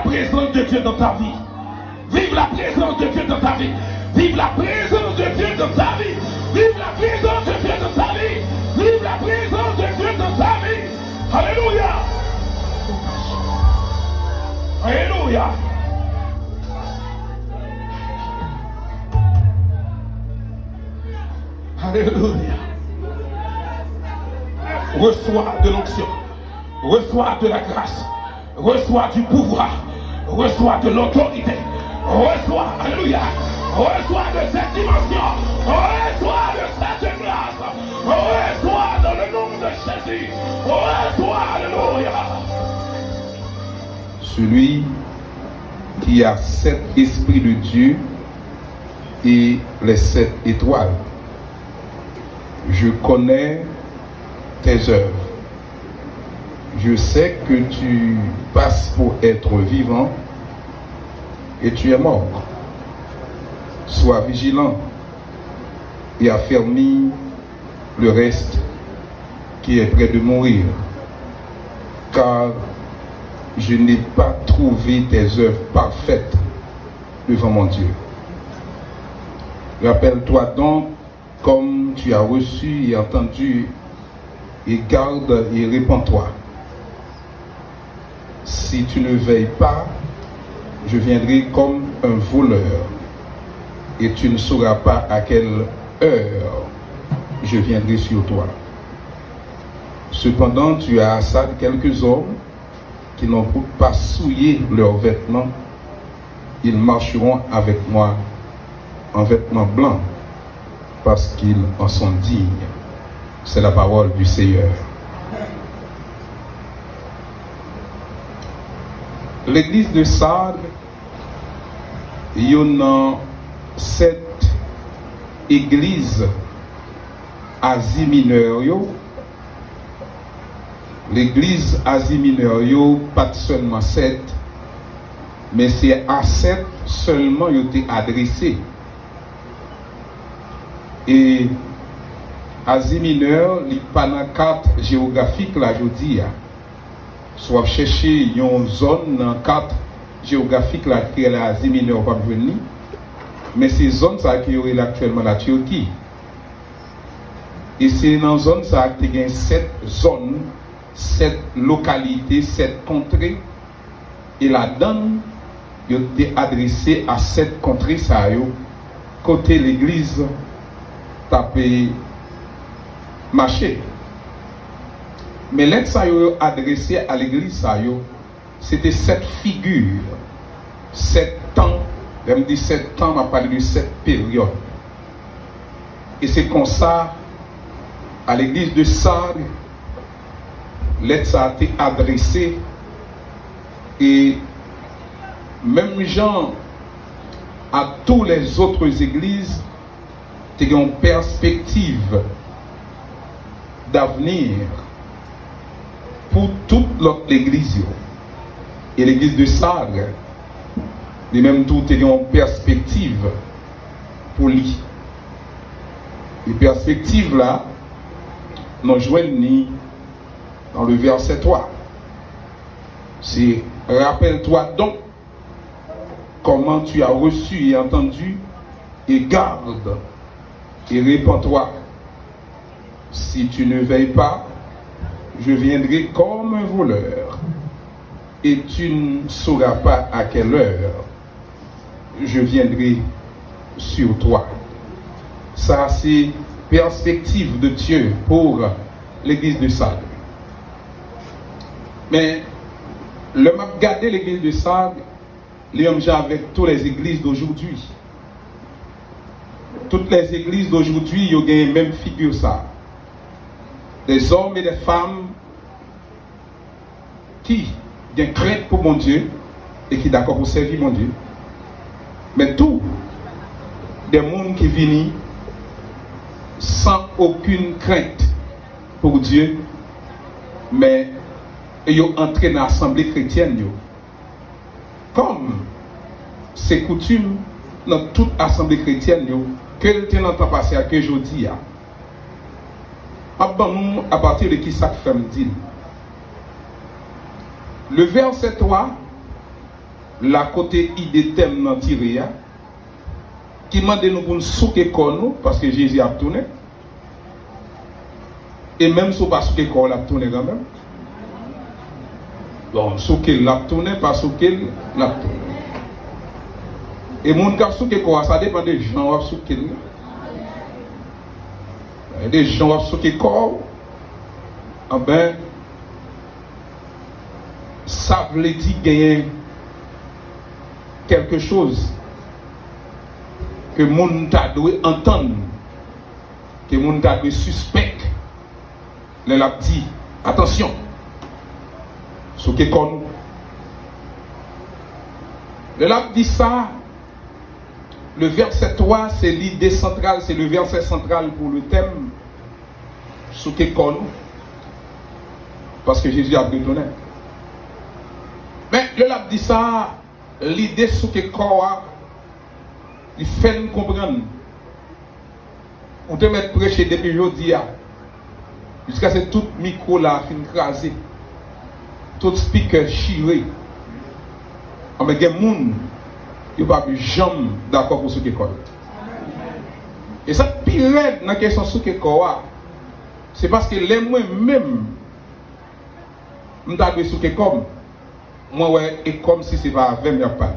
présence de Dieu dans ta vie. Vive la présence de Dieu dans ta vie. Vive la présence de Dieu dans ta vie. Vive la présence de Dieu dans ta vie. Vive la présence de Dieu dans ta vie. Alléluia. Alléluia. Alléluia. Reçois de l'onction. Reçois de la grâce. Reçois du pouvoir. Reçois de l'autorité. Reçois, alléluia. Reçois de cette dimension. Reçois de cette grâce. Reçois dans le nom de Jésus. Reçois, alléluia. Celui qui a 7 esprits de Dieu et les 7 étoiles. Je connais tes œuvres. Je sais que tu passes pour être vivant et tu es mort. Sois vigilant et affermis le reste qui est près de mourir, car je n'ai pas trouvé tes œuvres parfaites devant mon Dieu. Rappelle-toi donc comme tu as reçu et entendu, et garde et répands-toi. Si tu ne veilles pas, je viendrai comme un voleur, et tu ne sauras pas à quelle heure je viendrai sur toi. Cependant, tu as à ça quelques hommes qui n'ont pas souillé leurs vêtements. Ils marcheront avec moi en vêtements blancs, parce qu'ils en sont dignes. C'est la parole du Seigneur. L'église de Sardes, il y en a 7 églises Asie mineure. L'église Asie mineure, pas seulement 7, mais c'est à 7 seulement il été adressé. Et Asie mineure, il n'y a pas dans la carte géographique là, je dis. Soit chercher une zone dans la carte géographique là, qui est l'Asie mineure, pas venir. Mais ces zones ça qui est actuellement la Turquie. Et c'est dans zone ça qui y a 7 zones, 7 localités, 7 contrées. Et là-dedans, il est adressé à 7 contrées ça yo, côté l'église tapé marché. Mais l'aide ça yo adressé à l'église ça yo, c'était 7 figures, 7 temps. Je me dis 7 temps, on a parlé de 7 périodes. Et c'est comme ça, à l'église de Sardes, l'aide ça a été adressée. Et même gens à toutes les autres églises, tu as une perspective d'avenir pour toute l'autre église. Et l'église de Sardes, et même tout est en perspective pour lui. Les perspectives là, nous joignent dans le verset 3. C'est rappelle-toi donc comment tu as reçu et entendu, et garde et répands-toi. Si tu ne veilles pas, je viendrai comme un voleur, et tu ne sauras pas à quelle heure je viendrai sur toi. Ça, c'est perspective de Dieu pour l'église de Sardes. Mais le m'a regardé l'église de Sardes, avec toutes les églises d'aujourd'hui. Toutes les églises d'aujourd'hui, ils ont la même figure ça. Des hommes et des femmes qui ont crainte pour mon Dieu et qui sont d'accord pour servir mon Dieu. Mais tout des mondes qui viennent sans aucune crainte pour Dieu, mais ils ont entré dans l'assemblée chrétienne. Comme c'est coutume dans toute assemblée chrétienne, que le temps n'a pas passé à que je dis. À partir de qui ça fait me dit. Le verset 3, la côté idée thème dans tiré qui m'a demandé nous pour nous souquer corps nous parce que Jésus a tourné. Et même si on pas souquer corps l'a tourné quand même. Bon, souquer l'a tourné pas souquer l'a tourné. Et mon qui souquer corps ça dépend des gens qui souquer. Des gens qui souquer corps ah ben ça veut dire gagner quelque chose que moun ta doit entendre, que moun ta doit suspect. Le l'a dit, attention, ce qui est connu. Le l'a dit ça, le verset 3, c'est l'idée centrale, c'est le verset central pour le thème, ce qui est connu. Parce que Jésus a retourné. Mais le l'a dit ça, l'idée ce qui est connu, il fait nous comprendre. On te met prêcher depuis aujourd'hui, jusqu'à ce que tout micro là fin crasé, tout speaker chiré. Mais il y a des gens qui ne sont pas jamais d'accord pour ce qui est connu. Et ça, pire dans la question de ce qui est connu, c'est parce que les moi-même, je suis ce qui est comme moi, ouais, et comme si ce n'est pas 20 minutes parler.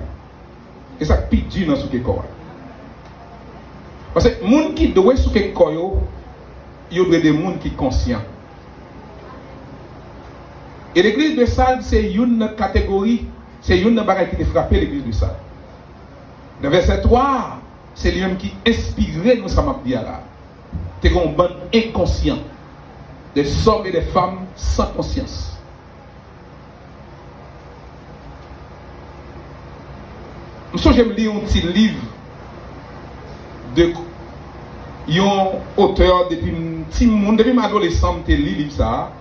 Et ça, pire dur dans ce qui est connu. Parce que les gens qui doivent se faire il y a des gens qui sont conscients. Et l'église de Salles, c'est une catégorie, c'est une bagaille qui a frappé l'église de Salles. Dans verset 3, c'est lui qui inspirait nous, ça m'a dit là. C'est un bande inconscient, des hommes et des femmes sans conscience. J'aime lire un petit livre de un auteur depuis un petit monde, depuis mon adolescent, je lis livre ça.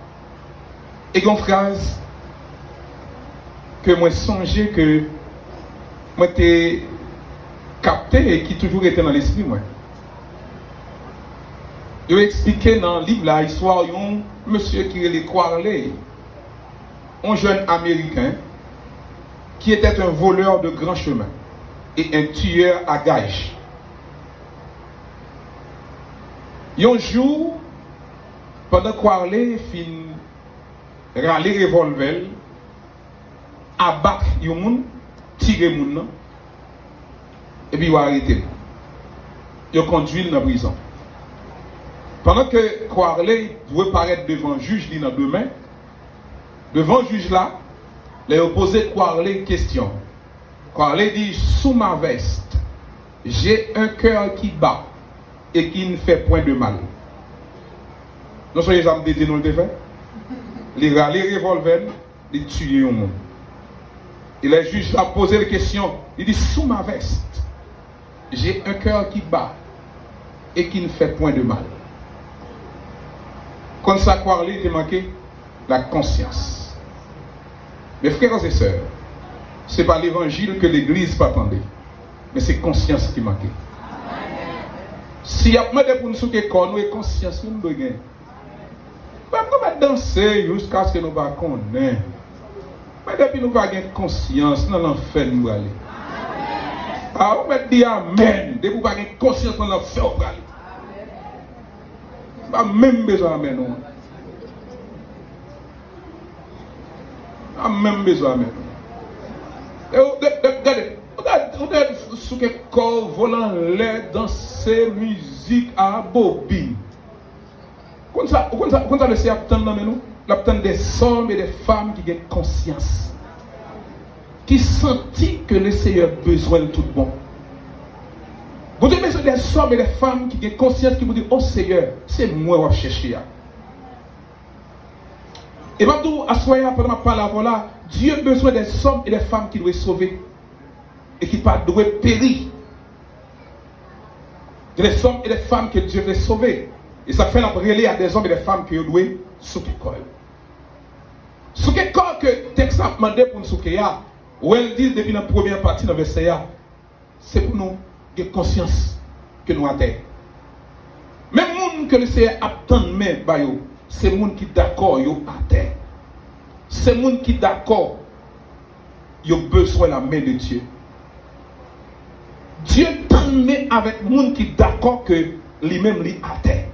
Et une phrase que moi songeais que moi t'ai capté et qui toujours était dans l'esprit moi. Je vais expliquer dans le livre là l'histoire d'un monsieur qui est Quarley, un jeune américain qui était un voleur de grand chemin et un tueur à gages. Un jour, pendant que Quarley fin râler revolver, abattre un monde, tirer un monde, et puis il va arrêter. Il conduit dans la prison. Pendant que Quarley doit paraître devant le juge dans deux mains, devant le juge là, il a posé Quarley une question. Quarley dit, sous ma veste, j'ai un cœur qui bat et qui ne fait point de mal. Non soyez jamais dédiés nous le fait. Les revolver, les tuer au monde. Et le juge a posé la question. Il dit, sous ma veste, j'ai un cœur qui bat et qui ne fait point de mal. Quand ça Quarley était manqué, la conscience. Mes frères et sœurs, ce n'est pas l'évangile que l'église pas attendre, mais c'est conscience qui manquait. Si y a demandé pour nous souquer corps, nous et conscience nous devons gagner. Pas nous danser jusqu'à ce que nous ne connaissions. Mais depuis nous pas gagner conscience, nous l'enfer nous aller. Ah, on va dire amen. Depuis nous pas gagner conscience, nous l'enfer nous aller. Pas même besoin amen non. Pas même besoin amen. Regardez ce que corps volant l'air dans ces musiques à bobine. Quand ça le sait attendre dans nous, l'attendre des hommes et des femmes qui ont conscience, qui sentent que le Seigneur a besoin de tout bon. Vous avez besoin des hommes et des femmes qui ont conscience, qui vous disent, oh Seigneur, c'est moi qui vais chercher. Et maintenant, à ce moment pendant ma parole là, Dieu a besoin des hommes et des femmes qui doivent sauver et qui ne doivent périr. Des hommes et des femmes que Dieu veut sauver. Et ça fait la brûler à des hommes et des femmes qui doivent souquer corps. Souquer corps que le texte a demandé pour nous souquer, où elle dit depuis la première partie dans le verset, c'est pour nous avoir conscience que nous avons. Même les gens que le Seigneur attend, c'est les gens qui sont d'accord à terre. C'est les gens qui sont d'accord ils ont besoin de la main de Dieu. Dieu t'en met avec le monde qui est d'accord que lui-même lui a terre.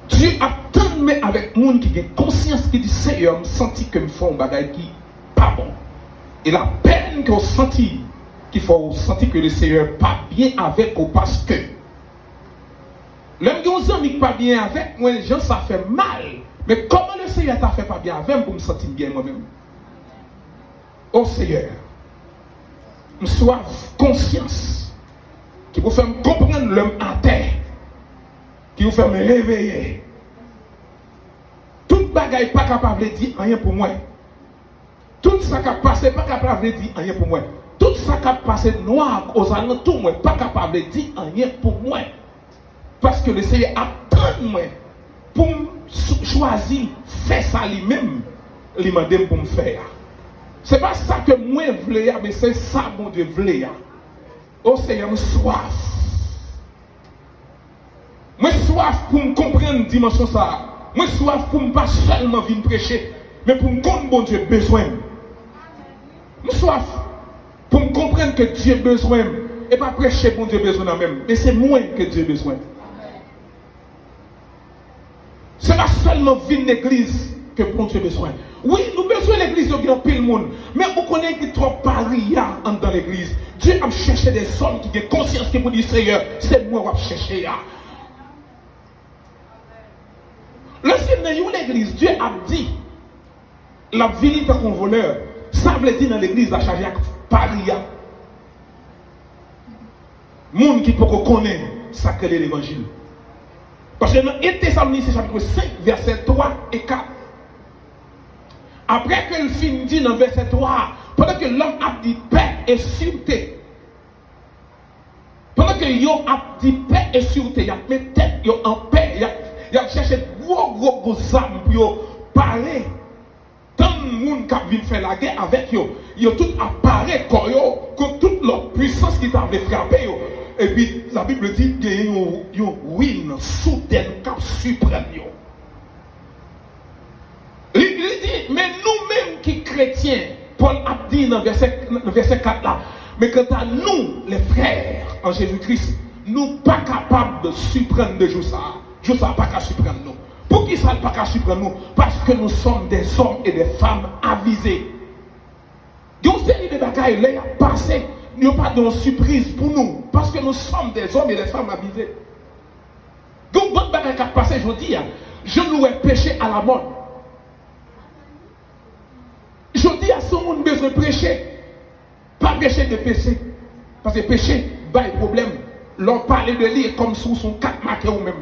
Dieu a tant met avec le monde qui a conscience qui dit Seigneur, je sens que je fais un bagage qui n'est pas bon. Et la peine que vous sentez, qu'il faut sentir que le Seigneur n'est pas bien avec vous parce que l'homme qui vous amis pas bien avec moi, les gens ça fait mal. Mais comment le Seigneur t'a fait pas bien avec moi pour me sentir bien moi-même? Oh Seigneur, je sois conscience qui vous fait me comprendre l'homme à terre, qui vous fait me réveiller. Toute bagaille pas capable de dire rien pour moi. Tout ça qui a passé pas capable de dire rien pour moi. Tout ça qui a passé noir aux alentours, moi pas capable de dire rien pour moi. Parce que le Seigneur attend moi pour choisir faire ça lui-même. Il m'a demandé pour me faire. C'est pas ça que moi je voulais, mais c'est ça mon Dieu voulait. Oh Seigneur, je soif. Moi soif pour me comprendre la dimension ça. Moi soif pour ne pas seulement venir prêcher, mais pour me comprendre mon Dieu besoin. Moi soif pour me comprendre que Dieu a besoin. Et pas prêcher mon Dieu besoin même. Mais c'est moi que Dieu a besoin. C'est pas seulement venir l'église que bon Dieu a besoin. Oui, nous avons besoin de l'église de grand pile monde. Mais vous connaissez qu'il y a trop paria dans l'église. Dieu a cherché des hommes qui ont conscience qui vous disent Seigneur, c'est moi qui vais chercher. Lorsque dans l'église, Dieu a dit la vie d'un voleur. Ça veut dire dans l'église la charge paria. Monde qui peut connaître ça que l'évangile. Parce que dans 1 Thessaloniciens chapitre 5, verset 3 et 4. Après que le film dit dans verset 3, pendant que l'homme a dit paix et sûreté, pendant que l'homme a dit paix et sûreté, il a mis tête en paix, il a cherché gros âmes pour parler. Tant de monde qui vient faire la guerre avec eux, ils ont tout apparaît comme toute leur puissance qui t'avait frappé. Et puis la Bible dit qu'il y a une ruine soudaine qui suprême. Il dit, mais nous-mêmes qui chrétiens, Paul a dit dans le verset 4 là, mais quant à nous, les frères en Jésus-Christ, nous pas capables de surprendre de jour ça. Jour ça pas qu'à surprendre nous. Pour qui ça pas qu'à surprendre nous? Parce que nous sommes des hommes et des femmes avisés. Il y a une série de bagailles là passé. Il n'y a pas de surprise pour nous. Parce que nous sommes des hommes et des femmes avisés. Donc, votre bagaille qui a passé, je dis, je nous ai péché à la mode. Je dis à ce monde besoin de prêcher. Pas prêcher de péché. Parce que péché, pas de problème. L'on parle de lui comme sous son 4 marqués ou même.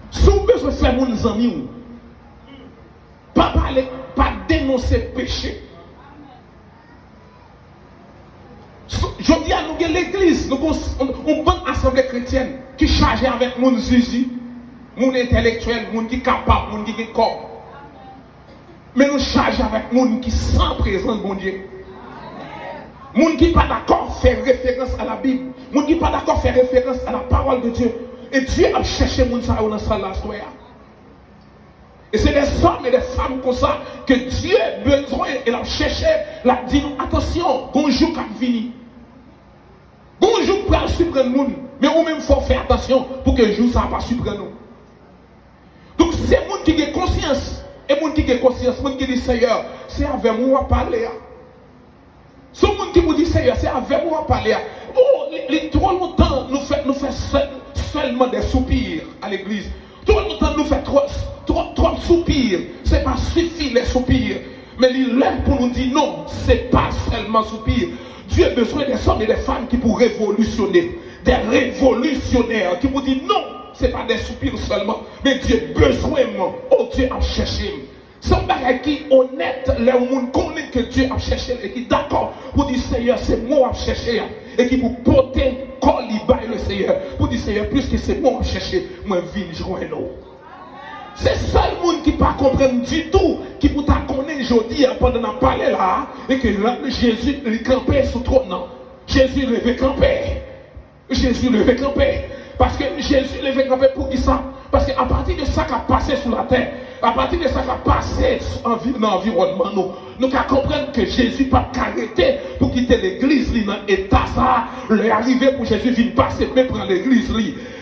Si vous besoin de faire mon ami, pas parler, pas dénoncer le péché. Je dis à nous que l'église, nous avons une bonne assemblée chrétienne qui est chargée avec mon zizi, mon intellectuel, mon qui est capable, mon qui est corps. Mais nous chargeons avec mon qui sans présence, mon Dieu. Mon qui n'est pas d'accord faire référence à la Bible. Mon qui n'est pas d'accord faire référence à la parole de Dieu. Et Dieu a cherché mon ça dans la salle. Et c'est des hommes et des femmes comme ça que Dieu a besoin et l'a cherché. L'a dit attention, bonjour quand vini. Bonjour pour le surprendre nous. Mais ou même faut faire attention pour que le jour ça ne pas surprendre nous. Donc c'est le monde qui a conscience. Et le monde qui a conscience, le monde qui dit Seigneur, c'est avec moi à parler. Ce monde qui vous dit Seigneur, c'est avec moi à parler. Oh, trop longtemps, nous faisons seulement des soupirs à l'église. Trop longtemps, nous faisons trop soupirs. Ce n'est pas suffit les soupirs. Mais il est pour nous dire non, ce n'est pas seulement soupir. Dieu a besoin des hommes et des femmes qui pour révolutionner. Des révolutionnaires qui vous disent non, ce n'est pas des soupirs seulement. Mais Dieu a besoin de moi. Oh, Dieu a cherché. C'est un bagage qui est honnête, les gens connaissent que Dieu a cherché et qui est d'accord pour dire Seigneur, c'est moi qui a cherché et qui vous porter quand il le Seigneur. Pour dire Seigneur, puisque c'est moi qui a cherché, moi je viens joindre. C'est ça le monde qui ne comprend pas du tout, qui peut connaître aujourd'hui pendant qu'on parler là, et que Jésus est campé sur le trône. Jésus est levé campé. Jésus est levé campé. Parce que Jésus est levé campé pour qui ça? Parce qu'à partir de ça qui a passé sur la terre, à partir de ça qui a passé dans l'environnement, nous comprenons que Jésus n'a pas arrêté pour quitter l'église dans l'état ça. Il est arrivé pour Jésus venir passer, mais prendre l'église.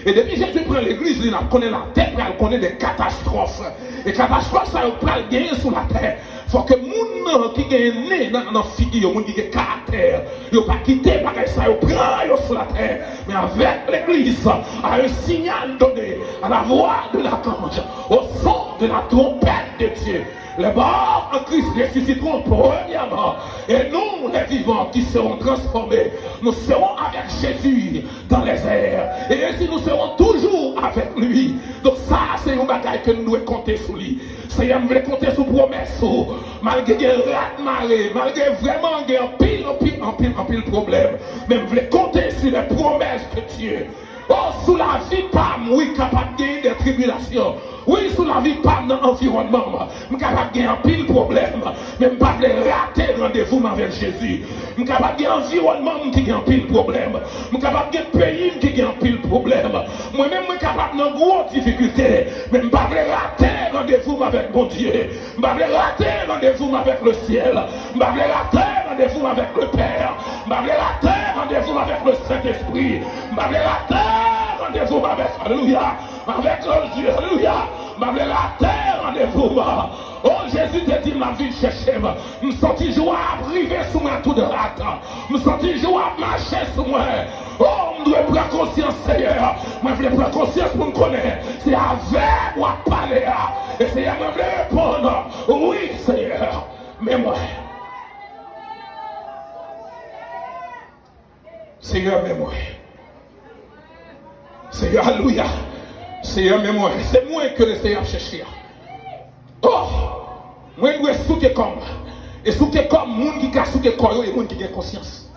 Et depuis Jésus prend l'église, il connaît la terre, il connaît des catastrophes. Et catastrophes, ça il peut gagner sur la terre. Il faut que les gens qui gagnent né dans la figure, les gens qui ont caractère, ils ne pas quitter ça, ils prennent sur la terre. Mais avec l'église, à un signal donné, à la voix de l'archange, au son de la trompette de Dieu, les morts en Christ ressusciteront premièrement. Et nous, les vivants qui seront transformés, nous serons avec Jésus dans les airs. Et ainsi nous serons toujours avec lui. Donc ça, c'est une bataille que nous devons compter sur lui. Seigneur, nous voulons compter sur promesse. Malgré les rat-marée, malgré vraiment un pile problème. Mais nous voulons compter sur les promesses de Dieu. Oh, sous la vie, pas oui, capable de gagner des tribulations. Oui, sous la vie, pas dans l'environnement. Je suis capable de gagner un pile problème. Mais je ne peux pas rater rendez-vous avec Jésus. Je suis capable de gagner un environnement qui gagne un pile problème. Je suis capable de gagner un pays qui gagne un pile problème. Moi-même, je suis capable de grosses difficultés. Mais je ne peux pas rater rendez-vous avec mon Dieu. Je ne peux pas rater rendez-vous avec le ciel. Je ne peux pas rater rendez-vous avec le Père. Je ne peux pas rater rendez-vous avec le Saint-Esprit. Je ne peux pas rater rendez-vous avec, alléluia, avec le Dieu, alléluia, avec la terre, rendez-vous. Oh, Jésus te dit, ma vie chercher, me sentis joie à priver sous moi tout de rate, me sentis joie à marcher sous moi. Oh, je dois prendre conscience, Seigneur, moi je veux prendre conscience pour me connaître, c'est avec moi parler, et Seigneur, je veux répondre, oui, Seigneur, mais moi. Seigneur, mais moi. Seigneur, alléluia. Seigneur, mais moi, c'est moi que le Seigneur cherche. Oh, moi, je dois souquer comme. Et souquer comme, monde qui a souqué comme, et monde qui a conscience.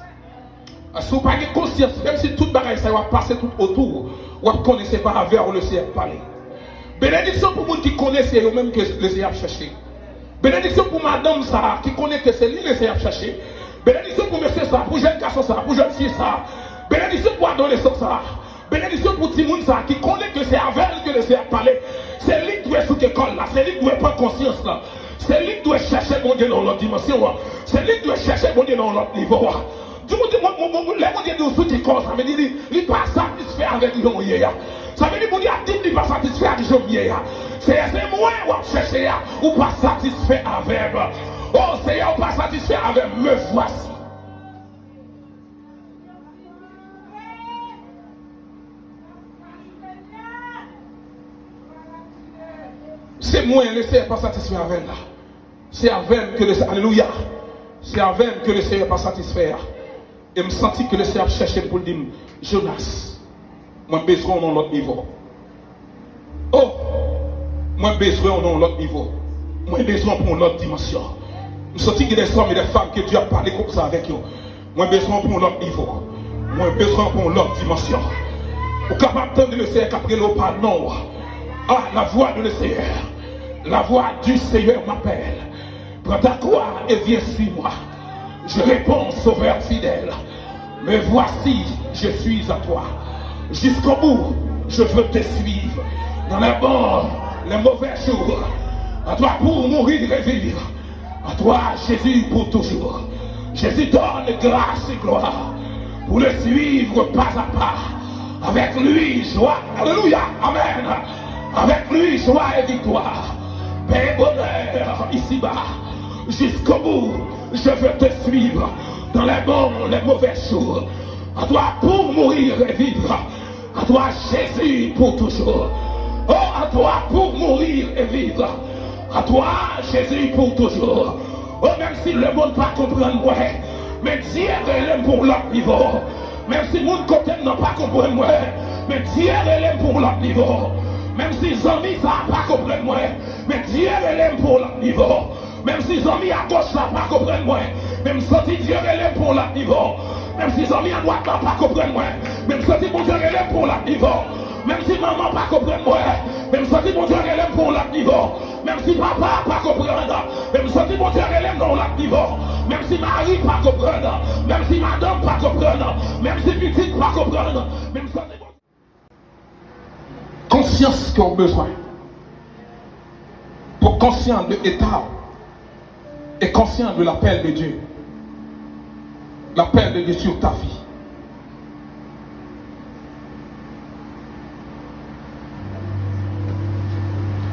Si vous n'avez pas conscience, même si tout bagaille ça va passer tout autour, vous ne connaissez pas vers le Seigneur parler. Bénédiction pour les gens qui connaissent eux-mêmes que le Seigneur cherche. Bénédiction pour madame ça, qui connaît que c'est lui le Seigneur cherche. Bénédiction pour monsieur ça, pour jeune garçon ça, pour jeune fille ça. Bénédiction pour adolescent ça. Bénédiction pour tout le monde qui connaît que c'est avec elle que le Seigneur parler. C'est lui qui doit sous l'école là, c'est lui qui doit prendre conscience là. C'est lui qui doit chercher mon Dieu dans l'autre dimension. C'est lui qui doit chercher mon Dieu dans l'autre niveau. Du coup, les mon Dieu de sous l'école, ça veut dire qu'il n'est pas satisfait avec l'homme. Ça veut dire mon Dieu qu'il n'est pas satisfait avec l'homme. C'est moi qui chercher ou pas satisfait avec. Oh Seigneur, pas satisfait avec, me voici. C'est moi, le Seigneur pas satisfait avec là. C'est avec que le Seigneur, alléluia. C'est avec que le Seigneur pas satisfait. Et me sentis que le Seigneur cherchait pour dire, Jonas, moi besoin dans l'autre niveau. Oh, moi besoin dans l'autre niveau. Moi besoin pour l'autre dimension. Je sentis qu'il y a des hommes et des femmes que Dieu a parlé comme ça avec eux. Moi besoin pour l'autre niveau. Moi besoin pour l'autre dimension. Pour capable d'entendre le Seigneur qu'après le pardon. Ah, la voix de le Seigneur. La voix du Seigneur m'appelle. Prends ta croix et viens suis-moi. Je réponds, Sauveur fidèle. Me voici, je suis à toi. Jusqu'au bout, je veux te suivre. Dans les bons, les mauvais jours. À toi pour mourir et vivre. À toi, Jésus, pour toujours. Jésus donne grâce et gloire. Pour le suivre pas à pas. Avec lui, joie. Alléluia. Amen. Avec lui, joie et victoire. Paix et bonheur ici-bas. Jusqu'au bout, je veux te suivre. Dans les bons, les mauvais jours. À toi pour mourir et vivre. À toi, Jésus, pour toujours. Oh, à toi pour mourir et vivre. À toi, Jésus, pour toujours. Oh, même si le monde ne pas comprendre moi, mais Dieu est pour l'autre niveau. Même si le monde côté n'a pas comprendre moi, mais Dieu est pour l'autre niveau. Même si les amis ne pas comprendre moi, mais Dieu est pour l'autre niveau. Même si les amis à gauche ne pas comprendre moi, même si Dieu est pour l'autre niveau. Même si les amis à droite ne pas comprendre moi, même si mon Dieu est pour l'autre niveau. Même si maman ne pas comprendre moi, même si mon Dieu est pour l'autre niveau. Même si papa ne pas comprendre, même si mon Dieu est dans l'autre niveau. Même si Marie ne pas comprendre, même si madame ne pas comprendre, même si petite ne pas comprendre, même si conscience qu'ils ont besoin. Pour conscient de l'état et conscient de l'appel de Dieu. L'appel de Dieu sur ta vie.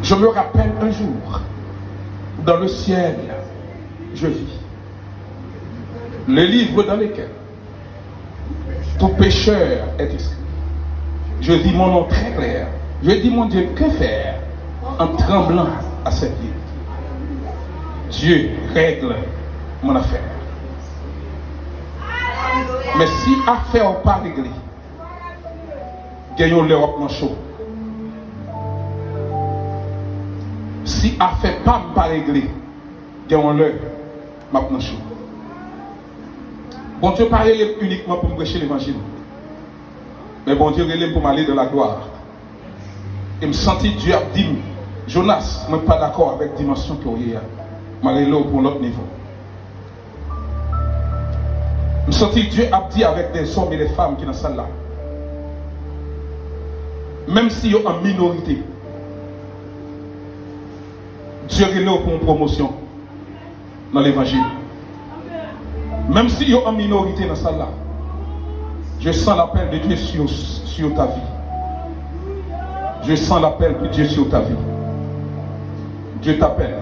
Je me rappelle un jour, dans le ciel, je vis. Le livre dans lequel tout pécheur est écrit. Je dis mon nom très clair. Je dis mon Dieu, que faire en tremblant à cette vie? Dieu règle mon affaire. Mais si affaire n'est pas réglée, gagnons l'Europe dans chaud. Si affaire n'est pas réglée, gagnons l'Europe dans chaud. Bon Dieu parle uniquement pour me prêcher l'évangile. Mais bon Dieu relève pour m'aller dans la gloire. Et me sentir Dieu a dit, Jonas, je ne suis pas d'accord avec la dimension qu'il y a. Je vais aller pour l'autre niveau. Je me sentir Dieu a dit avec des hommes et des femmes qui sont dans cette salle là. Même si ils sont en minorité, Dieu relève pour une promotion dans l'évangile. Même si ils sont en minorité dans cette salle là, je sens l'appel de Dieu sur ta vie. Je sens l'appel de Dieu sur ta vie. Dieu t'appelle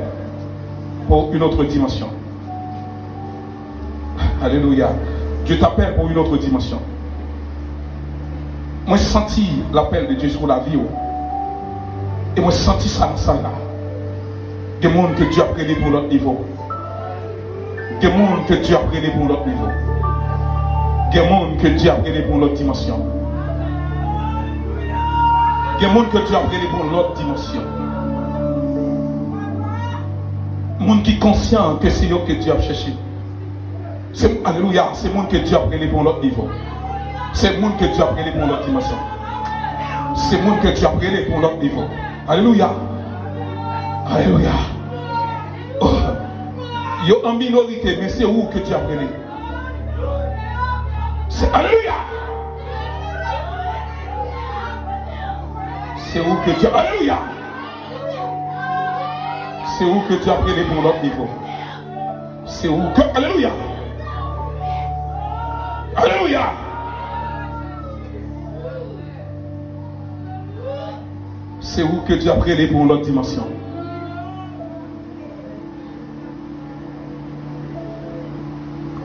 pour une autre dimension. Alléluia. Dieu t'appelle pour une autre dimension. Moi, j'ai senti l'appel de Dieu sur la vie. Et moi, j'ai senti ça dans ça là. Des gens que Dieu a pris pour l'autre niveau. Des gens que Dieu a pris pour l'autre niveau. Des gens que Dieu a pris pour l'autre dimension. Des gens que Dieu a pris pour l'autre dimension. Des gens qui sont conscients que c'est eux que Dieu a cherché. Alléluia, c'est le monde que Dieu a pris pour l'autre niveau. C'est le monde que Dieu a pris pour l'autre dimension. C'est le monde que Dieu a pris pour l'autre niveau. Alléluia. Alléluia. Oh. Ils sont en minorité, mais c'est où que Dieu a pris. C'est Alléluia. C'est où que Dieu. Alléluia. C'est où que Dieu a pris pour l'autre niveau. C'est où que. Alléluia. Alléluia. C'est où que Dieu a pris pour l'autre dimension.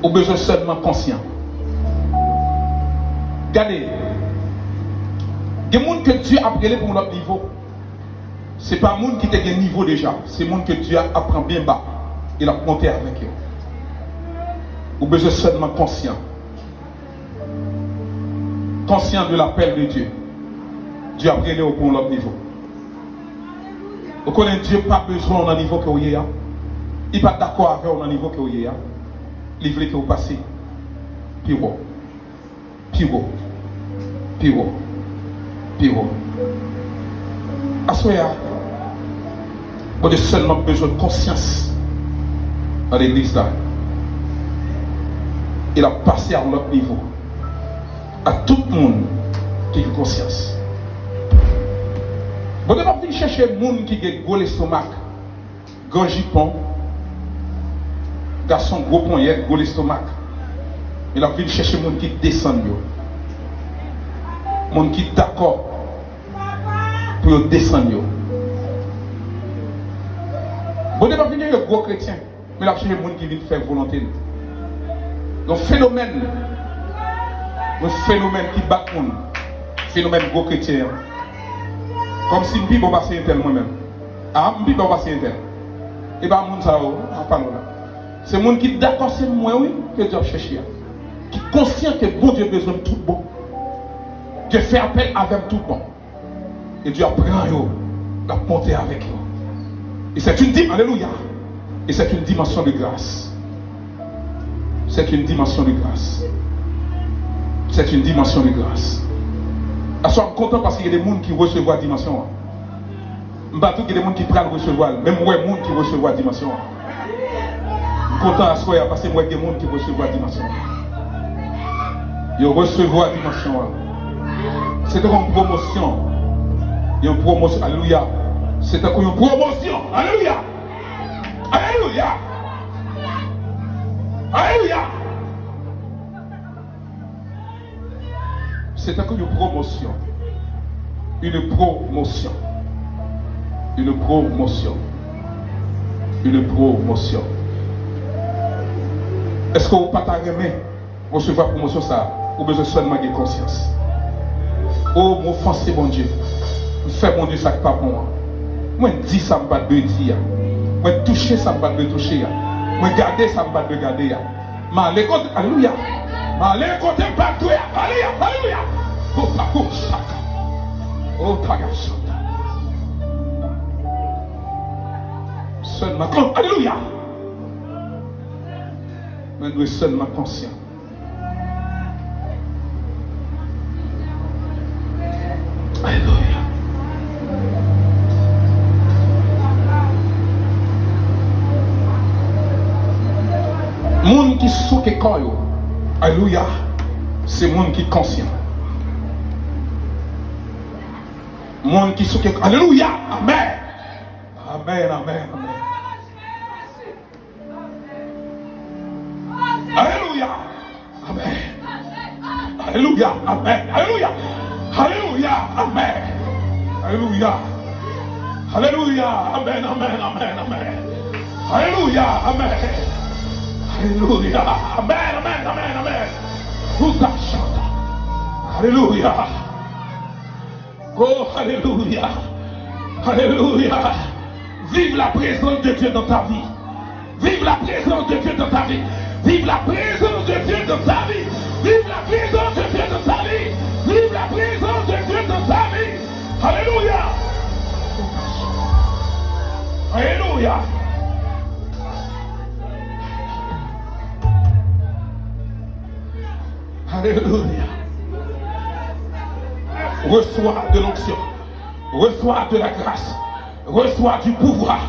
Au besoin seulement conscient. Regardez. Il y a des gens que Dieu a pris pour l'autre niveau. Ce n'est pas des gens qui ont un niveau déjà. C'est des gens que Dieu apprend bien bas. Il a monté avec eux. Au besoin seulement conscient. Conscient de l'appel de Dieu. Dieu a pris pour l'autre niveau. Vous connaissez Dieu pas besoin d'un niveau que vous avez. Il n'est pas d'accord avec un niveau que vous avez. Il veut que vous passiez. Puis haut. Puis haut. Puis haut. Puis haut. Assoya. Vous avez seulement besoin de conscience dans l'église là. Il a passé à l'autre niveau. À tout le monde qui a conscience. Vous devez pas venir chercher des gens qui ont gros l'estomac, grand jupon, garçon gros poignet, gros l'estomac. Il a venir chercher des gens qui descendent. Des gens qui sont d'accord pour descendre. Vous devez pas venir les gros chrétiens, mais il a cherché des gens qui viennent faire volonté. Donc phénomène qui bat le monde, phénomène gros chrétien. Comme si je ne suis pas passé un tel moi-même. Ah, je ne suis pas passé un tel. Et bien, je ne sais pas. C'est le monde qui est d'accord, c'est moi, oui, que Dieu a cherché. Qui est conscient que bon Dieu a besoin de tout bon. Dieu fait appel avec tout bon. Et Dieu apprend la monter avec eux. Et c'est une dimension, alléluia. Et c'est une dimension de grâce. C'est une dimension de grâce. C'est une dimension de grâce. Je suis content parce qu'il y a des gens qui reçoivent la dimension. Je ne sais pas qu'il y a des gens qui prennent recevoir. Même moi, des gens qui reçoivent la dimension. Je suis content parce qu'il y a des gens qui reçoivent la dimension. Ils reçoivent la dimension. C'est une promotion. Il y a une promotion. Alléluia. C'est une promotion. Alléluia. Alléluia. Alléluia. C'est une promotion. Une promotion. Une promotion. Une promotion. Est-ce que vous ne pouvez pas recevoir la promotion ça? Ou besoin seulement de conscience? Oh, mon offense, bon Dieu. Je fais mon Dieu ça qui pas pour moi. Moi, je dis ça, je ne pas de dire. Moi, toucher ça, je ne pas de toucher. Moi, garder ça, je ne pas de garder. Alléluia. Alléluia. Partout. Alléluia. Oh, parcours chacun. Oh, tagachanta. Seulement, alléluia. Mais nous sommes seulement conscients. Alléluia. Monde qui souke koyo. Alléluia. C'est monde qui est conscient. Monde qui souke. Alléluia. Amen. Amen, amen, amen. Alléluia. Amen. Alléluia. Amen. Alléluia. Alléluia. Amen. Alléluia. Alléluia. Amen. Amen. Amen. Amen. Alléluia. Amen. Alléluia. Amen. Amen. Amen. Amen. Tout à chante. Alléluia. Oh, alléluia. Alléluia. Vive la présence de Dieu dans ta vie. Vive la présence de Dieu dans ta vie. Vive la présence de Dieu dans ta vie. Vive la présence de Dieu dans ta vie. Vive la présence de Dieu dans ta vie. Alléluia. Alléluia. Alléluia. Reçois de l'onction. Reçois de la grâce. Reçois du pouvoir.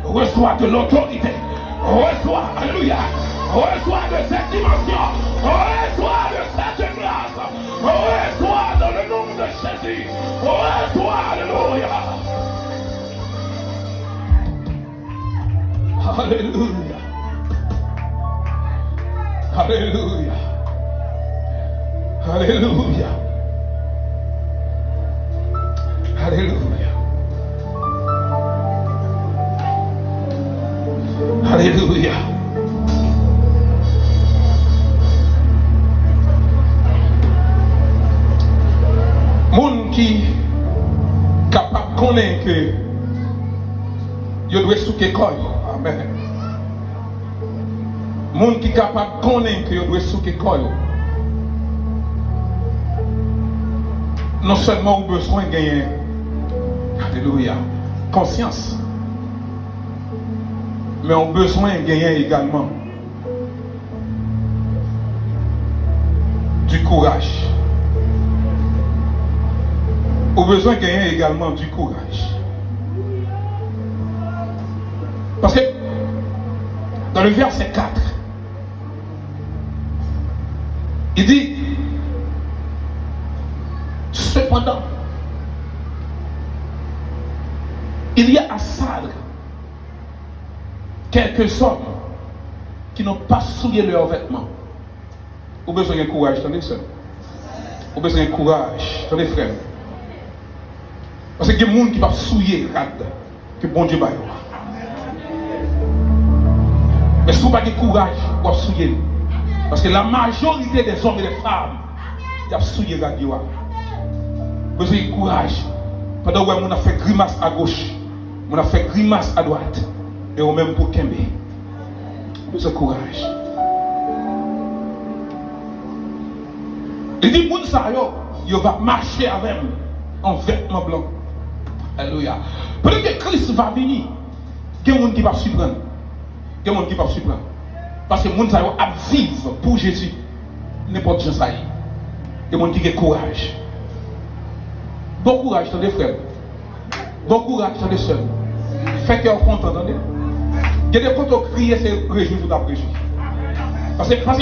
Reçois de l'autorité. Reçois, alléluia. Reçois de cette dimension. Reçois de cette grâce. Reçois dans le nom de Jésus. Reçois, alléluia. Alléluia. Alléluia. Alléluia. Alléluia. Alléluia. Moun qui capable de connaître que il doit souquer koy. Amen. Moun qui capable de connaître que il doit souquer koy. Non seulement on a besoin de gagner, alléluia, conscience, mais on a besoin de gagner également du courage. On a besoin de gagner également du courage. Parce que dans le verset 4, il dit, cependant, il y a à Sardes quelques hommes qui n'ont pas souillé leurs vêtements. Vous avez besoin de courage, attendez ça. Vous avez besoin de courage, attendez frère. Parce qu'il y a des gens qui peuvent souiller que bon Dieu va. Mais si vous n'avez pas de courage, vous pouvez souiller. Parce que la majorité des hommes et des femmes, ils ont souillé la Dieu. Besoin de courage. Pendant que on a fait grimace à gauche, on a fait grimace à droite, et on même pour Kembe. Besoin de courage. Il dit, moun sa yo, il va marcher avec nous en vêtements blancs. Alléluia. Pendant que Christ va venir, il y a des gens qui va surprendre. Il y a des gens qui va surprendre. Parce que moun sa yo a vivre pour Jésus. N'importe qui ça y est. Il y a des gens qui ont courage. Bon courage, attendez frère. Bon courage, attendez soeur. Faites cœur content, attendez. Il y a des gens qui crient, c'est réjouir tout après réjouir. Parce que pas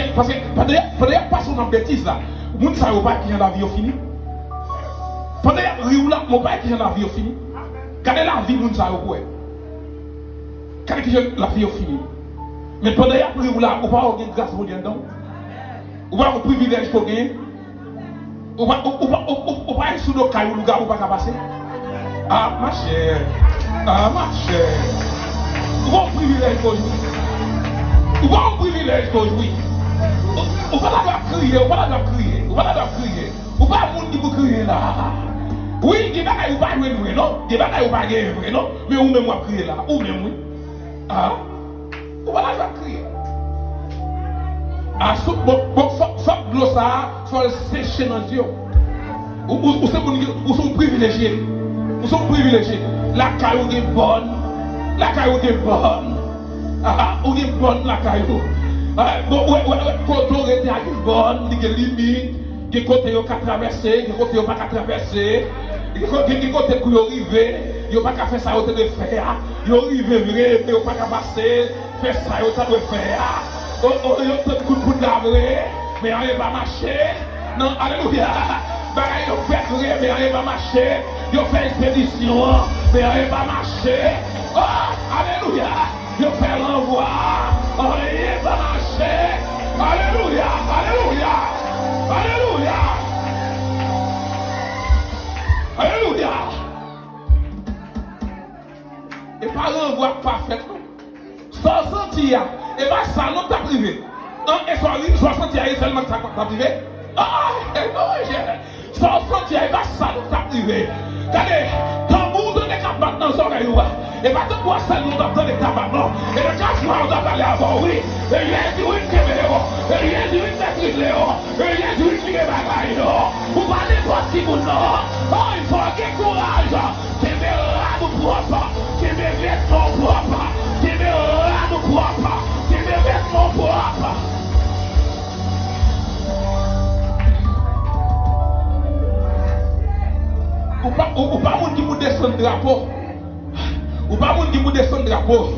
son en bêtise là. Les gens ne savent pas qu'il y a la vie au fini. Pendant que vous là, mon père qui la vie est finie. Regardez la vie, nous savons quoi. Regardez qui la vie est finie. Mais pendant que vous là, vous n'avez pas de grâce pour Dieu dedans. Vous n'avez pas de privilège pour gagner. Vous n'avez pas de sous le caillou, vous n'avez pas passer. Ah, ma chère. Ah, ma chère. Vous avez un privilège pour jouer. Vous avez un privilège pour jouer. Vous n'avez pas de crier, vous n'avez pas de crier. Vous n'avez pas de crier. Vous n'avez pas de monde qui vous crier là. Oui, des bagailles ou pas jouer, non? Des bagailles ou pas jouer, non? Mais où même moi crier là? Où même oui? Ah? Ou pas la crier? Ah, faut que l'eau ça, faut le sécher dans les yeux. Ou sont privilégiés. Ou sont privilégiés. La caillou est bonne. La caillou est bonne. Ah, ou est bonne la caillou. Bon, ouais, quand on était à une bonne, il y a des limites. Des côtés qui ont traversé, des côtés qui n'ont pas traversé. Des côtés qui ont arrivé, ils n'ont pas faire ça, ils ont faire. Ils ont arrivé vrai, ils n'ont pas passer, faire ça, ils ont faire. Ils ont tout coup de bout d'arbre, mais ils n'ont pas marché. Non, alléluia. Ils ont fait vrai, mais ils n'ont pas marché. Ils ont fait expédition, mais ils n'ont pas marché. Oh, alléluia. Ils ont fait l'envoi, ils n'ont pas marché. Alléluia, alléluia. Alléluia. Alléluia. Et pas l'envoi parfait. Sans sentir, et pas ça, non, t'as privé. Et soit sentir, et seulement t'as privé. Ah, sans sentir, et pas ça, non, t'as privé. Regardez, tambour de l'écart maintenant, les oreilles, et pas de quoi ça, nous t'entendons les tabacs, non. Et le casse on doit parler avant, oui. Et Jésus, oui, qui est meilleur. Et Jésus, oui, qui est meilleur. Et Jésus, oui, qui est meilleur. Vous parlez pas de vous, non. Oh, il faut qu'il courage. Qui est meilleur, nous propre. Qui est meilleur, nous propre. Qui est meilleur, nous propre. Qui est meilleur, nous propre. Ou pas moun qui vous descend le drapeau. Ou pas moun qui vous descend le drapeau.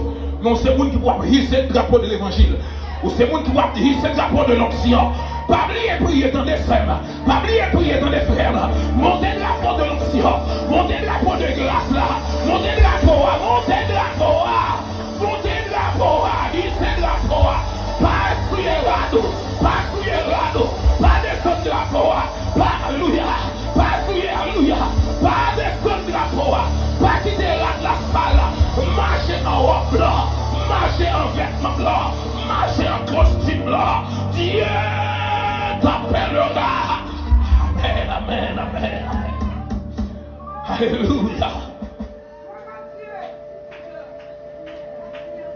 Non, c'est moun qui vous hisser le drapeau de l'évangile. Ou c'est moun qui vous hisser le drapeau de l'onction. Pas oublier prier dans les sèmes. Pas oublier prier dans les frères. Montez le drapeau de l'onction. Montez le drapeau de grâce là. Montez le drapeau. Montez le drapeau. Montez le drapeau. Hisser le drapeau. Pas souiller radeau. Pas souiller radeau. Pas descendre le drapeau. Pas alléluia. Pas souiller alléluia. Pas descendre le drapeau. Pas quitter la salle. Marcher en robe blanc. Marcher en vêtements blancs. Marcher en costume blanc. Dieu t'appellera. Amen, amen, amen, amen. Alléluia.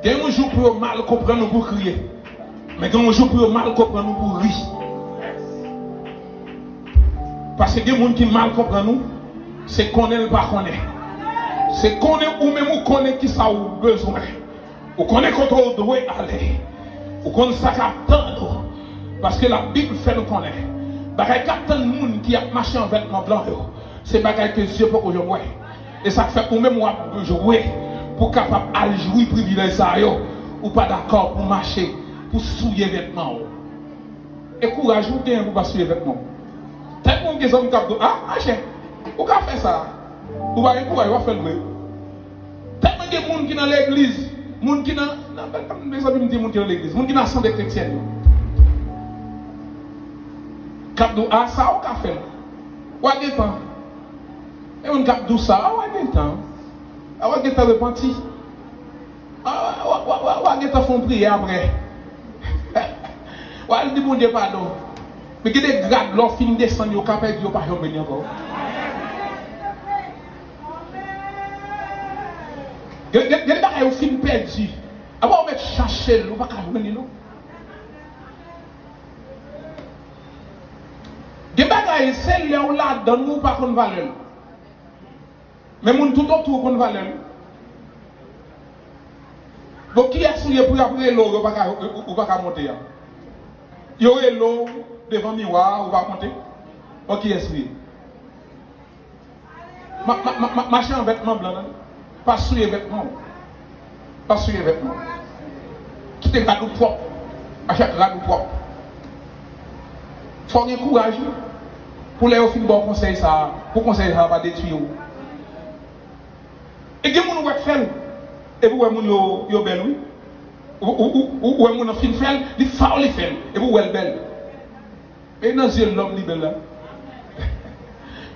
Il y a un jour pour mal comprendre nous pour crier. Mais il y a un jour pour mal comprendre nous pour rire. Parce que il y a des gens qui mal comprennent nous, c'est qu'on ne pas connaît. C'est qu'on est ou même on connaît qui ça a besoin. On connaît quand on doit aller. On connaît ça qu'attendre. Parce que la Bible fait nous connaître. Bagay qu'attendre monde qui a marché en vêtements blancs, c'est bagay que Dieu peut jouer. Et ça fait ou même on jouer pour capable à jouir privilège ça yo ou pas d'accord pour marcher, pour souiller vêtements. Et courage ou bien pour pas souiller vêtements. Tellement que les hommes qui ah, marcher. Ou qu'a fait ça? Ou pas courage, va faire le vrai. Tellement que les gens qui dans l'église, les gens qui dans les amis me disent gens qui dans l'église, les gens qui dans l'assemblée chrétienne. Cap do ah ça ou qu'a fait? Ou a des temps. Et on cap do ça, ou a des temps. Ah ouais, tu as repenti. Ah ouais, tu as fait prier après. Ouais, il dit bon Dieu pardon. Mais que des grades, leur fin descendre, ils ont capable de pas venir encore. Il y a des gens qui ont perdu. Avant, on va chercher, on va pas venir. Il y a des gens qui sont là, dans nous, pas qu'on valeur. Mais mon tout autour qu'on valeur. Donc qui a souillé pour après l'eau, ou pas monter. Il y aurait l'eau devant le miroir, ou pas monter. Donc qui est souillé? Marcher en vêtements blancs, pas souiller vêtements. Pas souiller vêtements. Quitter le radou propre. Achète le radou propre. Il faut avoir courage. pour les offrir bon conseil ça, pour conseil ça va détruire. Et que moun wè faire et vous wè moun yo belle oui. Ou wè moun fin faire, li fa li faire et vous wè belle. Et dans yeux l'homme li belle là.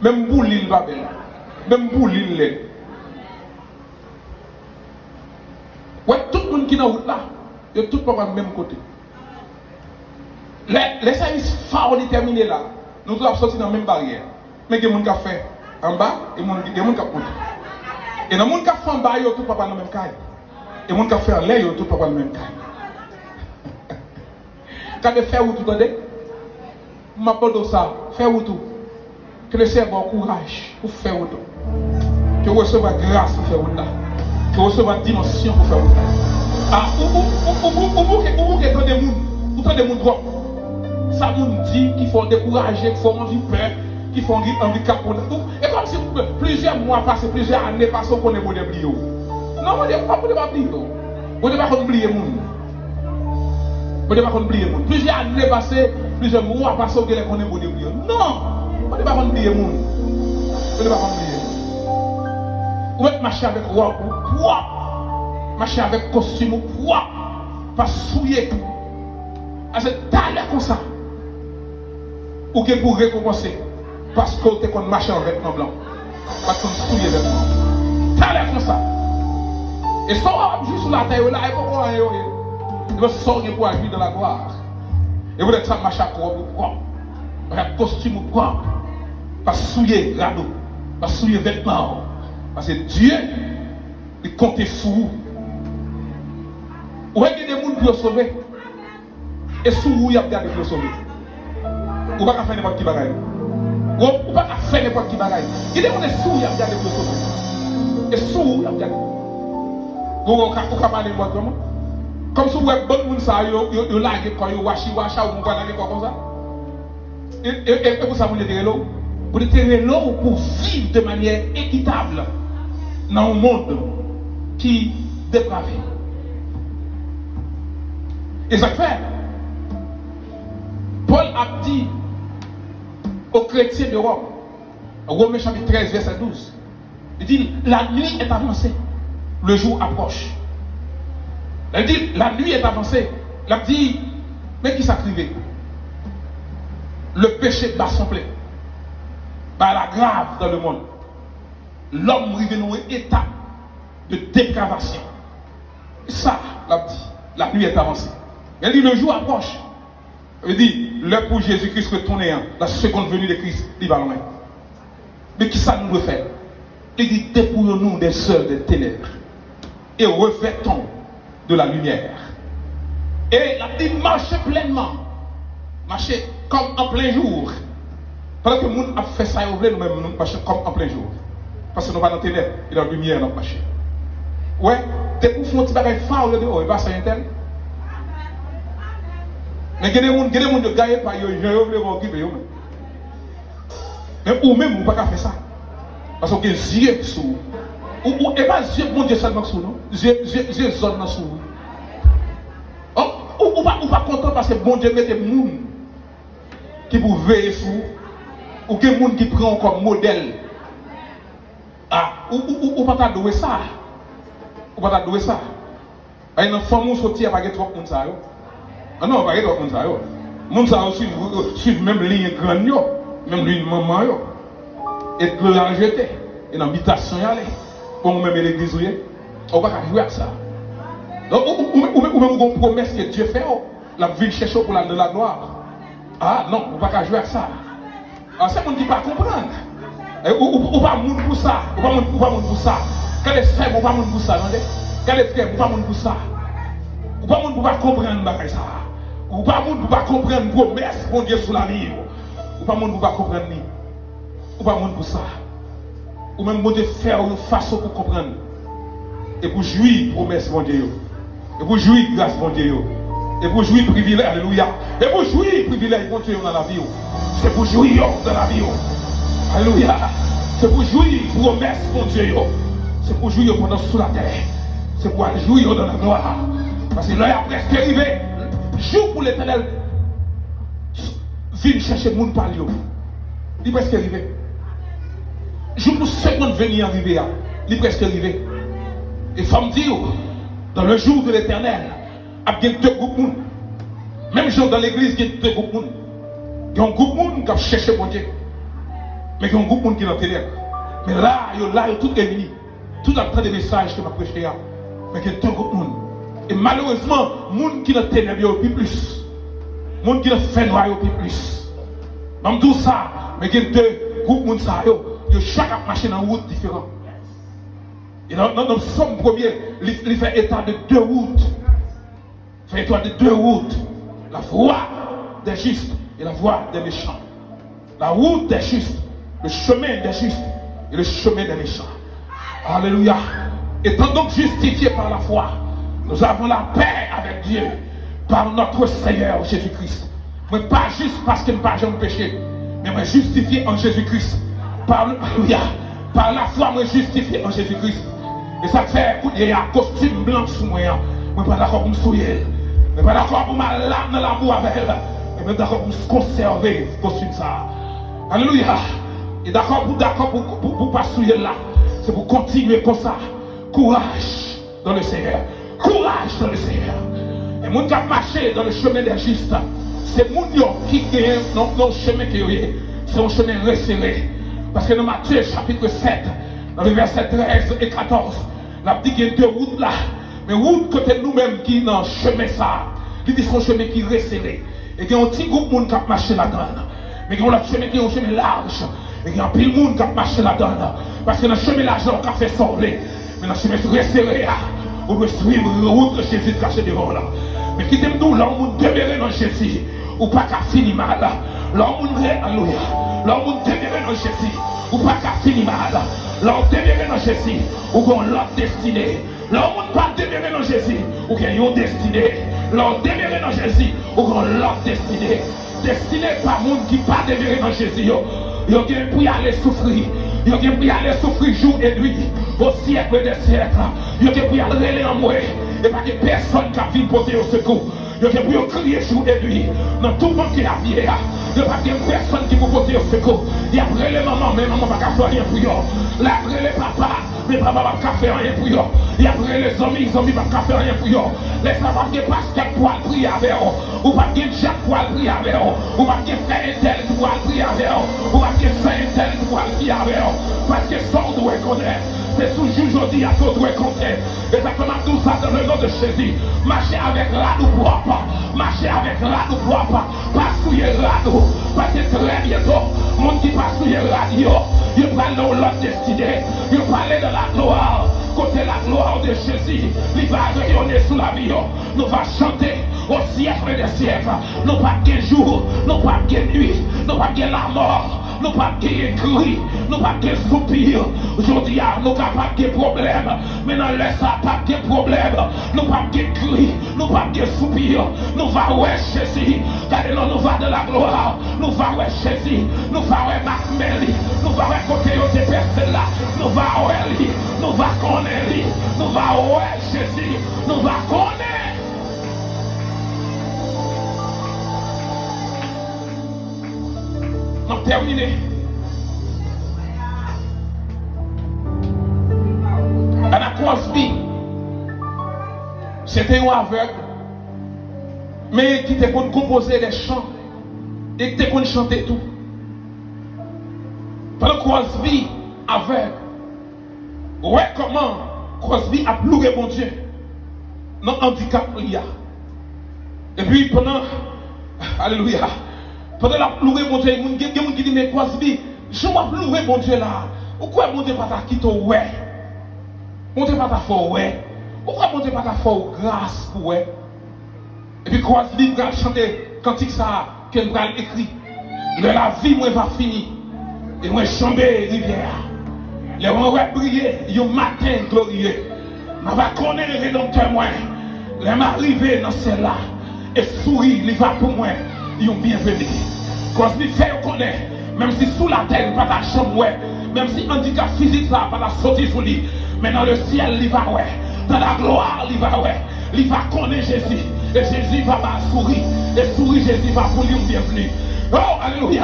Même boule il va belle. Même boule il l'est. Ouais, tout le monde qui est dans la route là, il y a tout le monde du même côté. Les services phares terminés là, nous devons sortir dans la même barrière. Mais il y a des gens qui fait en bas et il y a des gens qui montent. Et dans les gens qui fait en bas, il y a tout le monde dans la même caille. Et les gens qui fait en l'air, il y a tout le monde dans la même caille. Quand vous faites tout, je m'appelle ça, faites tout. Que le Seigneur ait courage pour faire tout. Que vous recevez grâce pour faire tout. Que vous recevez dimension pour faire tout. Ah, vous êtes des gens, vous êtes des gens droits. Ça vous dit qu'il faut décourager, qu'il faut envie peur, qu'il faut envie capoter. Et comme si plusieurs mois passent, plusieurs années passent, on connaît mon oublié. Non, on ne peut pas oublier. On ne peut pas oublier les gens. On ne peut pas oublier les gens. Plusieurs années passées, plusieurs mois passent, on connaît mon oublié. Non, on ne peut pas oublier les gens. On ne peut pas oublier. Vous êtes marcher avec robe propre, marcher avec costume propre, pas souillé. À cette taille comme ça. Ou que pour récompenser parce que tu es marché en vêtements blancs, parce qu'on souille les vêtements. T'as comme ça. Et sort juste sur la terre là, et pourquoi il va sortir pour agir dans la gloire. Et vous êtes ça marché à propre, avec costume propre, pas souiller radeau, pas souiller vêtements, parce que Dieu il compte sur vous. Ou est-ce qu'il y a des gens qui sont sauvés? Et sous vous, il y a des gens qui sont sauvés. Ou pas faire n'importe qui bagaille. Ou pas faire n'importe qui bagaille. Il y a des gens sous, il y a des gens qui sont sauvés. Et sous vous, il y a des gens. Vous pouvez parler de moi comment? Comme si vous avez bon monde ça, vous laguez quand vous washi, ou vous laguez comme ça. Et pour ça, vous êtes là. Vous êtes là pour vivre de manière équitable dans un monde qui est dépravé. Et ça fait. Paul a dit aux chrétiens de Rome, Romains chapitre 13, verset 12, il dit, la nuit est avancée, le jour approche. Il dit, la nuit est avancée. Il a dit, mais qui s'acrivait? Le péché bat son plein. Bah, la grave dans le monde. L'homme arrive dans un état de dépravation. Ça, il a dit, la nuit est avancée. Il dit, le jour approche. Il dit, l'heure pour Jésus-Christ retourner, la seconde venue de Christ, il va loin. Mais qui ça nous doit faire? Il dit, dépouillons-nous des œuvres des ténèbres et revêtons de la lumière. Et il a dit, marchez pleinement. Marchez comme en plein jour. Pendant que le monde a fait ça, nous-mêmes, nous marchons comme en plein jour. Parce que nous sommes dans les ténèbres et dans la lumière, nous marchons. Ouais, dès que vous faites un petit bagage fort, vous dites, oh, il va s'en tel. Mais il y a des gens qui gagnent par eux, ils ont occupé. Mais ou même, vous ne pouvez pas faire ça. Parce que les yeux sont sous. Ou et pas les yeux, mon Dieu, seulement sous nous. Les yeux zone sous nous. Ou pas content parce que bon Dieu met des gens qui vous veillent sur vous. Ou des gens qui prennent comme modèle. Ah, ou pas t'adouer ça. Ou pas t'adouer ça. Il y a une femme qui sortit avec trop de monde. Ah non, pas trop de monde. Les gens suivent même ligne grande, même ligne maman. Et de la jeter. Et dans l'habitation, pour même l'église, on ne va pas jouer à ça. Donc, ou même une promesse que Dieu fait, la ville cherche pour la gloire. Ah non, on ne va pas jouer à ça. Alors, c'est le monde qui ne va pas comprendre. Ou pas monde pour ça. Ou pas monde pour ça. Quand les frères, ou pas monde pour ça. Quand les frères, ou pas monde pour ça. Ou pas monde pour pas comprendre ça. Ou pas monde pour pas comprendre promesse mon Dieu sur la vie. Ou pas monde pour pas comprendre ni. Ou pas monde pour ça. Ou même mon Dieu faire une façon pour comprendre. Et pour jouir promesse mon Dieu. Et pour jouir grâce mon Dieu. Et pour jouir privilège, alléluia. Et pour jouir privilège mon Dieu dans la vie. C'est pour jouir dans la vie. Alléluia. C'est pour jouir promesse mon Dieu. C'est pour jouir pendant sous la terre. C'est pour jouir dans la gloire. Parce que l'heure a presque arrivé. Jour pour l'éternel. Viens chercher le monde par lui. Il est presque arrivé. Je vous seconde venir arriver. Il est presque arrivé. Et faut me dire, dans le jour de l'éternel, il y a deux groupes de monde. Même jour dans l'église, il y a deux groupes de monde. Il y a un groupe de monde qui a cherché mon Dieu. Mais il y a un groupe de monde qui est dans les ténèbres. Mais là, il y a tout réuni. Tout le temps des messages que je prêché. Mais il y a deux groupes de monde. Et malheureusement, les gens qui sont dans les ténèbres, il y a plus. Les gens qui sont fait noir, il y a plus. Même tout ça, mais il y a deux groupes de monde. Chaque marché dans une route différente. Et dans le somme premier, il fait état de deux routes. Il fait état de deux routes. La voie des justes et la voie des méchants. La route des justes, le chemin des justes et le chemin des méchants. Alléluia. Étant donc justifiés par la foi, nous avons la paix avec Dieu par notre Seigneur Jésus-Christ. Mais pas juste parce que nous n'avons pas de péché, mais justifié en Jésus-Christ. Alléluia. Par la foi, moi justifié en Jésus-Christ. Et ça fait qu'il y a un costume blanc sous moi. Je ne suis pas d'accord pour me souiller. Je ne suis pas d'accord pour ma lame dans l'amour avec elle. Je suis d'accord pour me conserver ce costume ça. Alléluia. Et d'accord pour pas souiller là. C'est pour continuer comme ça. Courage dans le Seigneur. Courage dans le Seigneur. Et mon qui a marché dans le chemin des justes, c'est mon qui gagne dans le chemin qui est. C'est un chemin resserré. Parce que dans Matthieu chapitre 7, dans les versets 13 et 14, la dit qu'il y a deux routes là. Mais route côté nous-mêmes qui dans le chemin ça, il dit son chemin qui est resserré. Et il y a un petit groupe de monde qui a marché là-dedans. Mais il y a un chemin qui est un chemin large. Et il y a un pile de monde qui a marché là-dedans. Parce que dans le chemin large, on a fait sortir. Mais dans le chemin resserré, on doit suivre la route de Jésus caché devant là. Mais qui t'aime nous, là, on demeurer dans Jésus. Ou pas qu'à finir mal. Là, on alléluia. Là, on demeurer dans Jésus. Ou pas qu'à finir mal. Là, on demeurer dans Jésus. Ou qu'on l'a destiné. Là, on ne pas demeurer dans Jésus. Ou qu'on y a destiné. Là, on demeurer dans Jésus. Ou qu'on l'a destiné. Destiné par monde qui pas demeurer dans Jésus. Il y a quelqu'un pour y aller souffrir. Il y a quelqu'un pour y aller souffrir jour et nuit. Au siècle des siècles. Il y a quelqu'un pour y aller en moi. Et pas que personne qui a vu porter au secours. Il y a quelqu'un pour crier jour et nuit. Dans tout le monde qui a vie. Il n'y a pas personne qui peut porter au secours. Il y a après les mamans, mais maman ne va pas faire rien pour eux. Là, après les papas, mais papa ne va pas faire rien pour eux. Il y a après les amis ne vont pas faire rien pour eux. Les savants qui passent quelques poils prier avec eux. Ou pas qu'il y ait Jacques poil prier avec eux. Ou pas qu'il y ait frère tel qui poil prier avec eux. Ou pas qu'il y ait frère tel qui poil prier avec eux. Parce que ça, on doit connaître. C'est toujours aujourd'hui à toi doit compter. Exactement tout ça dans le nom de Jésus. Marcher avec l'âne propre. Marcher avec l'âne propre. Pas souiller l'âne. Parce que très bientôt, le monde qui passe souiller l'âne, il parle dans l'autre destinée. Il parle de la gloire. Côté la gloire de Jésus, il va rayonner sous la vie. Nous allons chanter au siècle des siècles. Nous pas qu'un jour, nous pas qu'une nuit, nous pas qu'un la mort. Nous pas qu'un cri, nous pas qu'un soupir. Aujourd'hui, nous pas qu'un problème. Mais dans le ça, pas qu'un problème. Nous pas qu'un cri, nous pas qu'un soupir. Nous va ouais Jésus. Regardez, nous va de la gloire. Nous va ouais Jésus. Nous va ouais Macmeli. Nous va ouais côté de ces personnes là. Nous va ouais lui. Nous va connaître lui. Nous va ouais Jésus. Nous va connaître. Terminé. Anna Crosby, c'était un aveugle, mais qui était pour composer des chants et qui était pour chanter tout. Pendant Crosby, aveugle, ouais, comment Crosby a loué mon Dieu dans le handicap il y a. Et puis pendant, alléluia. Pendant la louer mon Dieu, il y a des gens qui disent, mais Crosby, je vais louer mon Dieu là. Pourquoi mon Dieu pas ta quitte ouais? Mon Dieu pas ta foi ouais? Pourquoi mon Dieu pas ta foi grâce pour ouais? Et puis Crosby va chanter cantique ça, qu'elle va écrit. La vie moi va finir. Et moi chamber rivière. Les gens vont briller, un matin glorieux. Je vais connaître le rédempteur moi. Les gens arriver dans celle-là. Et sourire, il va pour moi. Ils ont bienvenue. Crosby fait connaître, même si sous la terre, pas ta chambre, même si handicap physique, ça pas la sortie sous lui, mais dans le ciel, il va, ouais. Dans la gloire, il va, ouais. Il va connaître Jésus. Et Jésus va sourire. Et sourire, Jésus va pour lui bienvenue. Oh, alléluia.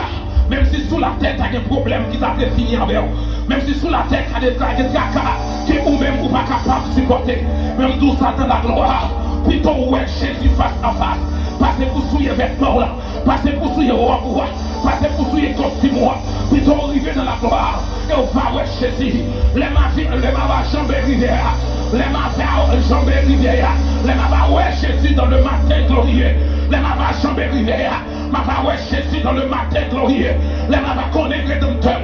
Même si sous la tête, tu as des problèmes qui t'a fini avec vous. Même si sous la tête, tu as des tracas que vous-même vous pas capable de supporter. Même d'où ça dans la gloire. Plutôt ouais Jésus face à face. Passez pour souiller vêtements là. Passez pour souiller robe. Passez pour souiller costume. Plutôt arriver dans la gloire. Et on va ouais Jésus. Les ma jambes rivière. Les ma jambes rivière. Les ma ouais Jésus dans le matin glorieux. Les ma jambes rivière. Ma va ouais Jésus dans le matin glorieux. Les ma connaître rédempteur.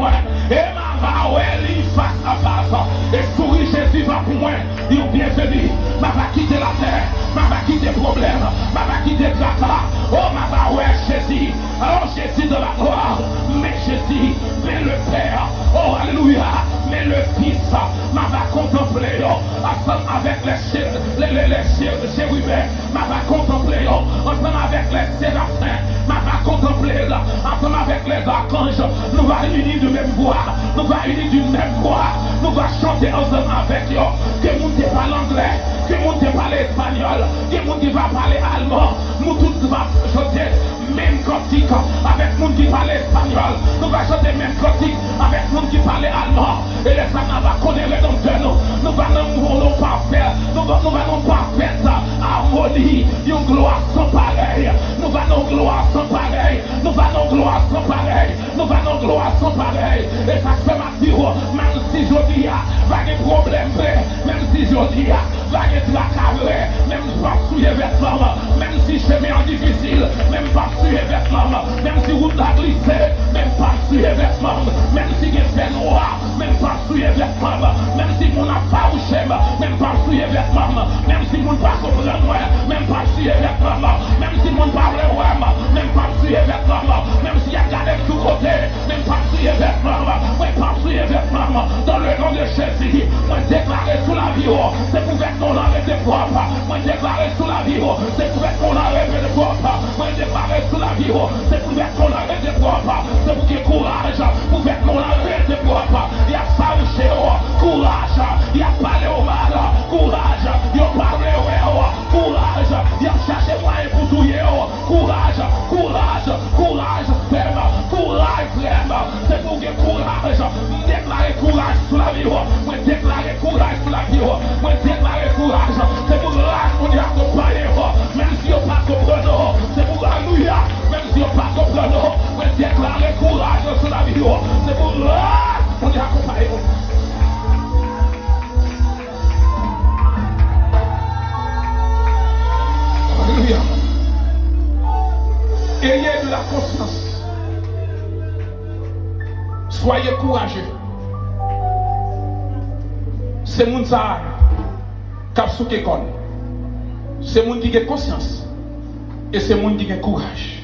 Et ma va ouais lui face à face. Et souris Jésus va pour moi. Il est bienvenu. Ma va quitter la terre. Ma va quitter problème. Ma va quitter tracas. Oh ma va ouais Jésus. Alors Jésus dans la gloire. Mais Jésus, mais le Père. Oh alléluia. Mais le Fils. Ma va contempler. Ensemble avec les chérubins. Ma va contempler. Ensemble avec les séraphins. Ma va contempler. Ensemble avec les archanges. Nous va unir de même voix. Nous va unir d'une même voix. Nous va chanter ensemble avec eux. Que monde qui parle anglais. Que monde qui parle espagnol. Que monde qui va parler allemand. Nous tous va chanter même cantique avec monde qui parle espagnol. Nous va chanter même cantique avec monde qui parle allemand. Et les femmes va connaître les noms de nous. Nous allons pas faire. Nous allons pas faire harmonie. Une gloire sans pareil. Nous allons gloire sans pareil. Nous allons gloire sans pareil. Nous allons gloire sans pareil. Et ça fait ma dire, même si je dis, va des problèmes, même si je dis, va des tracas, même pas souiller vêtements, même si chemin difficile, même pas souiller vêtements, même si route a glissé, même pas souiller vêtements, même si il fait noir, même pas souiller vêtements, même si mon a farouché, même pas souiller vêtements, même si mon pas comprendre, même pas souiller vêtements, même si mon parle même pas souiller vêtements, même si y a galère sous côté, même pas souiller vêtements, même pas souiller vêtements, dans le nom de Jésus, moi déclarer sous la vie, c'est pour que ton arrêt de propre, moi déclarer sous la vie, c'est pour que ton arrêt de propre, moi déclarer sous la vie, c'est pour que ton arrêt de propre, c'est pour que courage, pour que ton arrêt de propre, il y a farouché, courage, il y a parlé au mal, courage, il y a parlé au courage, il y a cherché moyen pour tout, courage, courage, courage, frère, courage, frère, c'est pour que courage, déclarer courage sur la vie, moi déclarer courage sur la vie, moi déclarer courage, c'est pour l'âge qu'on y accompagné, même si on pas comprendre, c'est pour alléluia, même si on pas comprendre, moi déclarer courage sur la vie, c'est pour l'âge qu'on y accompagné. Alléluia. Ayez de la conscience. Soyez courageux. C'est moun ça cap sous l'école. C'est moun qui a conscience. Et c'est moun qui a courage.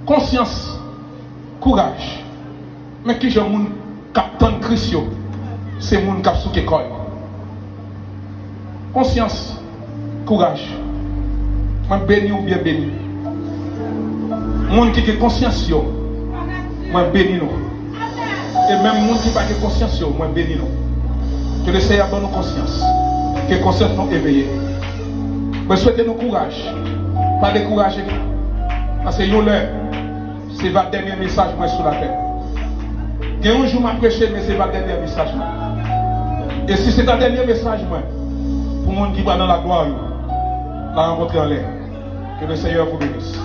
Conscience, courage. Mais qui j'ai moun cap tant Christ, c'est moun cap sous l'école. Conscience, courage. Moi béni ou bien béni. Moun qui a conscience, moi béni nous. Et même moun qui n'a pas de conscience, moi béni nous. Que le Seigneur donne nos conscience. Que la conscience nous éveille. Je souhaite nous courage. Pas décourager. Parce que c'est votre dernier message moi sur la terre. Il y a un jour je prêché, mais c'est votre dernier message. Et si c'est un dernier message, moi, pour le monde qui va dans la gloire, la rencontrer en l'air. Que le Seigneur vous bénisse.